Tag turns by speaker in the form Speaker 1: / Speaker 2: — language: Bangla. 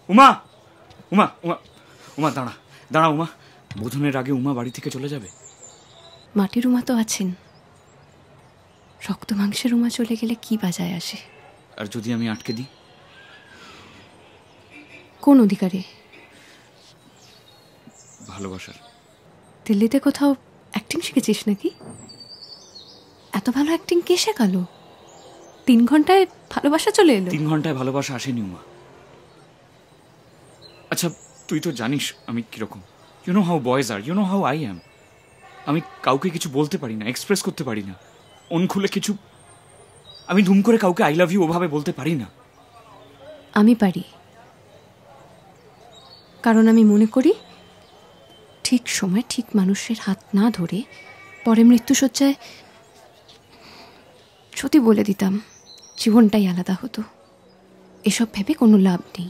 Speaker 1: উমা উমা উমা উমা দাঁড়া দাঁড়া উমা, বোধনের আগে উমা বাড়ি থেকে চলে যাবে।
Speaker 2: মাটির উমা তো আছেন, রক্ত মাংসের উমা চলে গেলে কি বাজায় আসে?
Speaker 1: আর যদি আমি আটকে দিই?
Speaker 2: কোন অধিকারে?
Speaker 1: ভালোবাসার।
Speaker 2: দিল্লিতে কোথাও অ্যাক্টিং শিখেছিস নাকি? এত ভালো অ্যাক্টিং কে শেখালো? 3 ঘন্টায় ভালোবাসা চলে এলো?
Speaker 1: 3 ঘন্টায় ভালোবাসা আসেনি উমা। আচ্ছা তুই তো জানিস আমি কিরকম। You know how boys are, you know how I am. আমি কাউকে কিছু বলতে পারি না, এক্সপ্রেস করতে পারি না, মন খুলে কিছু। আমি ধুম করে কাউকে আই লাভ ইউ ওভাবে বলতে পারি না।
Speaker 2: আমি পারি, কারণ আমি মনে করি ঠিক সময় ঠিক মানুষের হাত না ধরে পরে মৃত্যুশয্যায় যদি বলে দিতাম জীবনটাই আলাদা হতো, এসব ভেবে কোনো লাভ নেই।